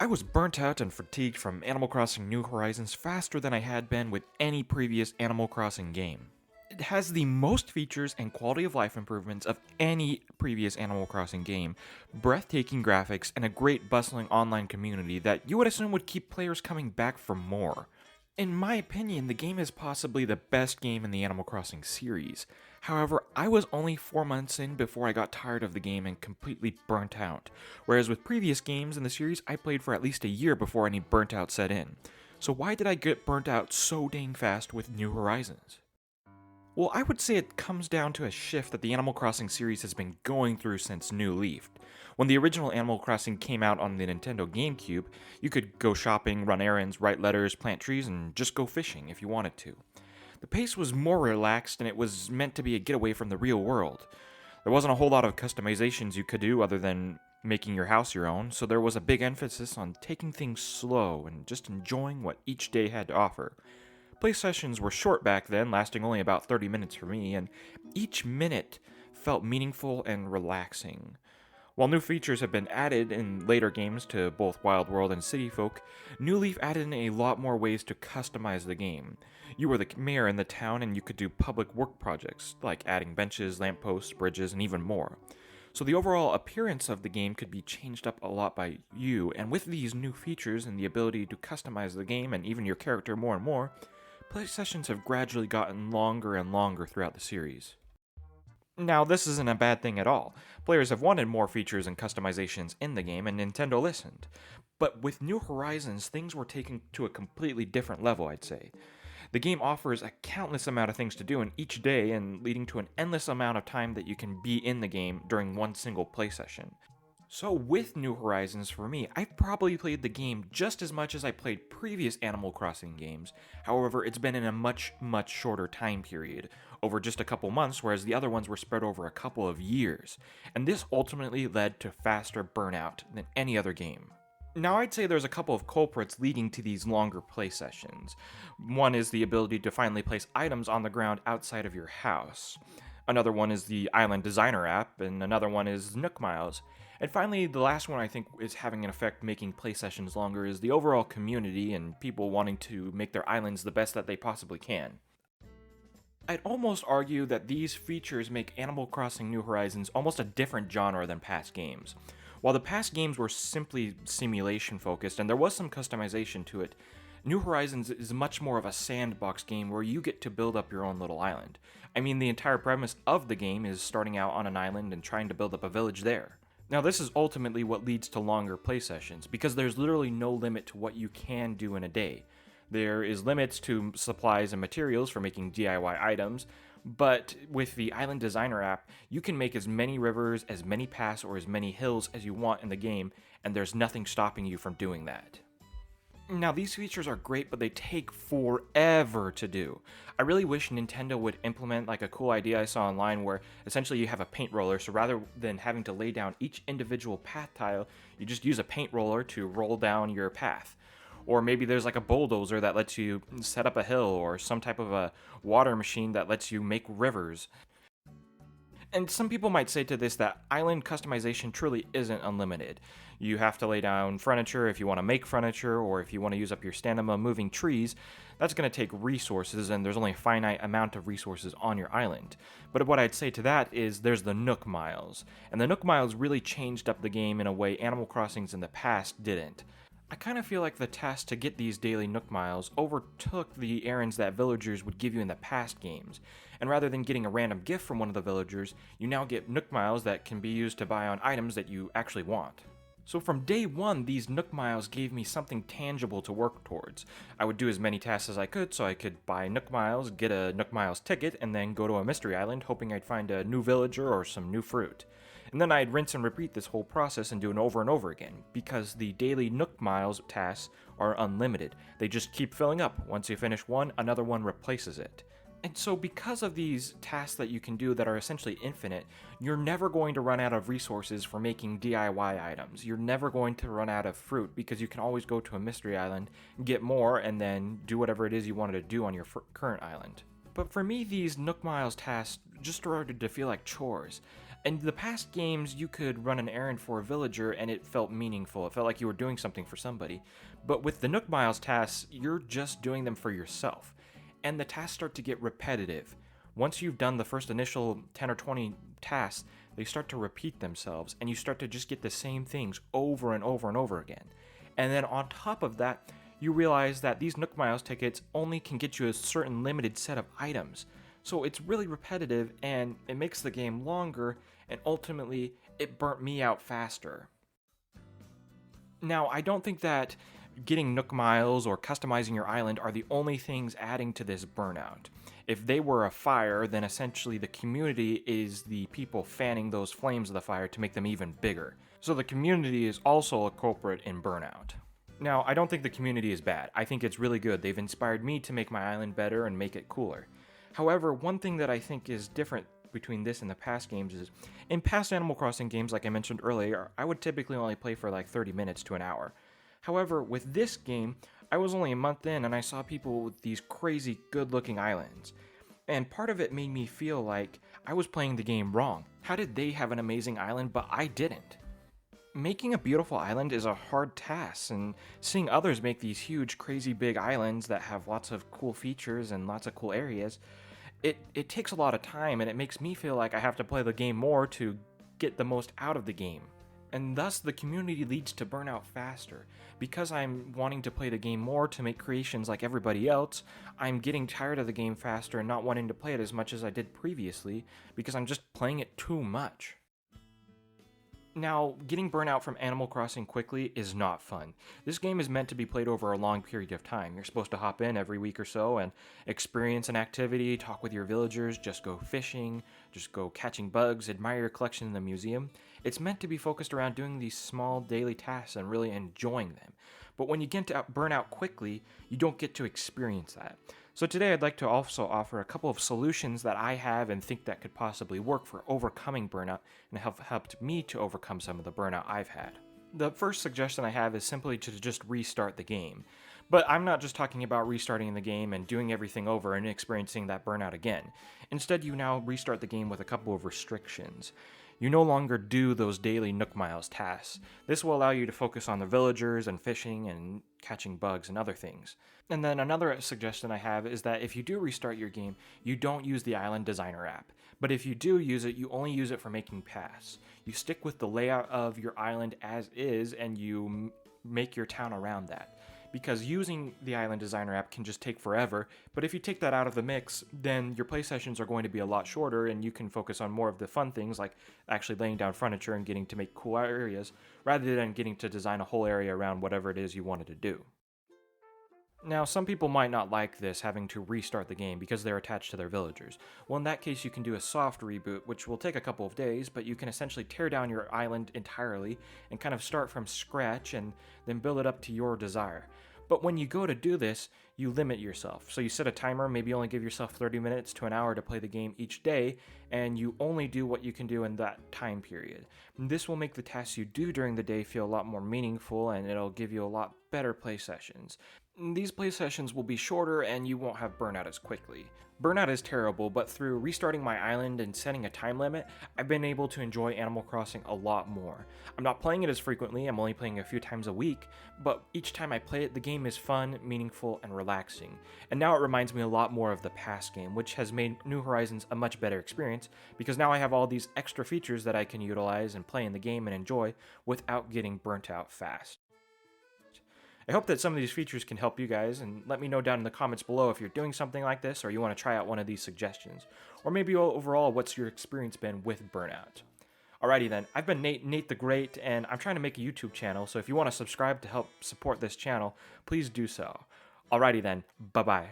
I was burnt out and fatigued from Animal Crossing New Horizons faster than I had been with any previous Animal Crossing game. It has the most features and quality of life improvements of any previous Animal Crossing game, breathtaking graphics, and a great bustling online community that you would assume would keep players coming back for more. In my opinion, the game is possibly the best game in the Animal Crossing series. However, I was only 4 months in before I got tired of the game and completely burnt out, whereas with previous games in the series, I played for at least a year before any burnt out set in. So why did I get burnt out so dang fast with New Horizons? Well, I would say it comes down to a shift that the Animal Crossing series has been going through since New Leaf. When the original Animal Crossing came out on the Nintendo GameCube, you could go shopping, run errands, write letters, plant trees, and just go fishing if you wanted to. The pace was more relaxed and it was meant to be a getaway from the real world. There wasn't a whole lot of customizations you could do other than making your house your own, so there was a big emphasis on taking things slow and just enjoying what each day had to offer. Play sessions were short back then, lasting only about 30 minutes for me, and each minute felt meaningful and relaxing. While new features have been added in later games to both Wild World and City Folk, New Leaf added in a lot more ways to customize the game. You were the mayor in the town and you could do public work projects, like adding benches, lampposts, bridges, and even more. So the overall appearance of the game could be changed up a lot by you, and with these new features and the ability to customize the game and even your character more and more, play sessions have gradually gotten longer and longer throughout the series. Now, this isn't a bad thing at all. Players have wanted more features and customizations in the game, and Nintendo listened. But with New Horizons, things were taken to a completely different level, I'd say. The game offers a countless amount of things to do in each day, and leading to an endless amount of time that you can be in the game during one single play session. So with New Horizons, for me, I've probably played the game just as much as I played previous Animal Crossing games. However, it's been in a much shorter time period, over just a couple months, whereas the other ones were spread over a couple of years. And this ultimately led to faster burnout than any other game. Now, I'd say there's a couple of culprits leading to these longer play sessions. One is the ability to finally place items on the ground outside of your house. Another one is the Island Designer app, and another one is Nook Miles. And finally, the last one I think is having an effect making play sessions longer is the overall community and people wanting to make their islands the best that they possibly can. I'd almost argue that these features make Animal Crossing New Horizons almost a different genre than past games. While the past games were simply simulation focused and there was some customization to it, New Horizons is much more of a sandbox game where you get to build up your own little island. I mean, the entire premise of the game is starting out on an island and trying to build up a village there. Now, this is ultimately what leads to longer play sessions, because there's literally no limit to what you can do in a day. There is limits to supplies and materials for making DIY items, but with the Island Designer app, you can make as many rivers, as many paths, or as many hills as you want in the game, and there's nothing stopping you from doing that. Now, these features are great, but they take forever to do. I really wish Nintendo would implement like a cool idea I saw online where essentially you have a paint roller, so rather than having to lay down each individual path tile, you just use a paint roller to roll down your path. Or maybe there's like a bulldozer that lets you set up a hill, or some type of a water machine that lets you make rivers. And some people might say to this that island customization truly isn't unlimited. You have to lay down furniture if you want to make furniture, or if you want to use up your stamina moving trees. That's going to take resources, and there's only a finite amount of resources on your island. But what I'd say to that is there's the Nook Miles. And the Nook Miles really changed up the game in a way Animal Crossings in the past didn't. I kind of feel like the task to get these daily Nook Miles overtook the errands that villagers would give you in the past games. And rather than getting a random gift from one of the villagers, you now get Nook Miles that can be used to buy on items that you actually want. So from day one, these Nook Miles gave me something tangible to work towards. I would do as many tasks as I could so I could buy Nook Miles, get a Nook Miles ticket, and then go to a mystery island hoping I'd find a new villager or some new fruit. And then I'd rinse and repeat this whole process and do it over and over again, because the daily Nook Miles tasks are unlimited. They just keep filling up. Once you finish one, another one replaces it. And so because of these tasks that you can do that are essentially infinite, you're never going to run out of resources for making DIY items. You're never going to run out of fruit because you can always go to a mystery island, get more, and then do whatever it is you wanted to do on your current island. But for me, these Nook Miles tasks just started to feel like chores. In the past games, you could run an errand for a villager and it felt meaningful. It felt like you were doing something for somebody. But with the Nook Miles tasks, you're just doing them for yourself. And the tasks start to get repetitive. Once you've done the first initial 10 or 20 tasks, they start to repeat themselves, and you start to just get the same things over and over and over again. And then on top of that, you realize that these Nook Miles tickets only can get you a certain limited set of items. So it's really repetitive, and it makes the game longer, and ultimately, it burnt me out faster. Now, I don't think that getting Nook Miles or customizing your island are the only things adding to this burnout. If they were a fire, then essentially the community is the people fanning those flames of the fire to make them even bigger. So the community is also a culprit in burnout. Now, I don't think the community is bad. I think it's really good. They've inspired me to make my island better and make it cooler. However, one thing that I think is different between this and the past games is, in past Animal Crossing games, like I mentioned earlier, I would typically only play for like 30 minutes to an hour. However, with this game, I was only a month in and I saw people with these crazy good-looking islands. And part of it made me feel like I was playing the game wrong. How did they have an amazing island, but I didn't? Making a beautiful island is a hard task, and seeing others make these huge, crazy big islands that have lots of cool features and lots of cool areas, it takes a lot of time, and it makes me feel like I have to play the game more to get the most out of the game. And thus, the community leads to burnout faster. Because I'm wanting to play the game more to make creations like everybody else, I'm getting tired of the game faster and not wanting to play it as much as I did previously, because I'm just playing it too much. Now, getting burnout from Animal Crossing quickly is not fun. This game is meant to be played over a long period of time. You're supposed to hop in every week or so and experience an activity, talk with your villagers, just go fishing, just go catching bugs, admire your collection in the museum. It's meant to be focused around doing these small daily tasks and really enjoying them. But when you get to burnout quickly, you don't get to experience that. So today I'd like to also offer a couple of solutions that I have and think that could possibly work for overcoming burnout and have helped me to overcome some of the burnout I've had. The first suggestion I have is simply to just restart the game. But I'm not just talking about restarting the game and doing everything over and experiencing that burnout again. Instead, you now restart the game with a couple of restrictions. You no longer do those daily Nook Miles tasks. This will allow you to focus on the villagers and fishing and catching bugs and other things. And then another suggestion I have is that if you do restart your game, you don't use the Island Designer app. But if you do use it, you only use it for making paths. You stick with the layout of your island as is and you make your town around that. Because using the Island Designer app can just take forever, but if you take that out of the mix, then your play sessions are going to be a lot shorter and you can focus on more of the fun things like actually laying down furniture and getting to make cool areas, rather than getting to design a whole area around whatever it is you wanted to do. Now, some people might not like this, having to restart the game because they're attached to their villagers. Well, in that case, you can do a soft reboot, which will take a couple of days, but you can essentially tear down your island entirely and kind of start from scratch and then build it up to your desire. But when you go to do this, you limit yourself. So you set a timer, maybe only give yourself 30 minutes to an hour to play the game each day, and you only do what you can do in that time period. And this will make the tasks you do during the day feel a lot more meaningful, and it'll give you a lot better play sessions. These play sessions will be shorter and you won't have burnout as quickly. Burnout is terrible, but through restarting my island and setting a time limit, I've been able to enjoy Animal Crossing a lot more. I'm not playing it as frequently, I'm only playing a few times a week, but each time I play it, the game is fun, meaningful, and relaxing. And now it reminds me a lot more of the past game, which has made New Horizons a much better experience, because now I have all these extra features that I can utilize and play in the game and enjoy without getting burnt out fast. I hope that some of these features can help you guys, and let me know down in the comments below if you're doing something like this or you want to try out one of these suggestions. Or maybe overall, what's your experience been with burnout? Alrighty then, I've been Nate the Great, and I'm trying to make a YouTube channel, so if you want to subscribe to help support this channel, please do so. Alrighty then, bye-bye.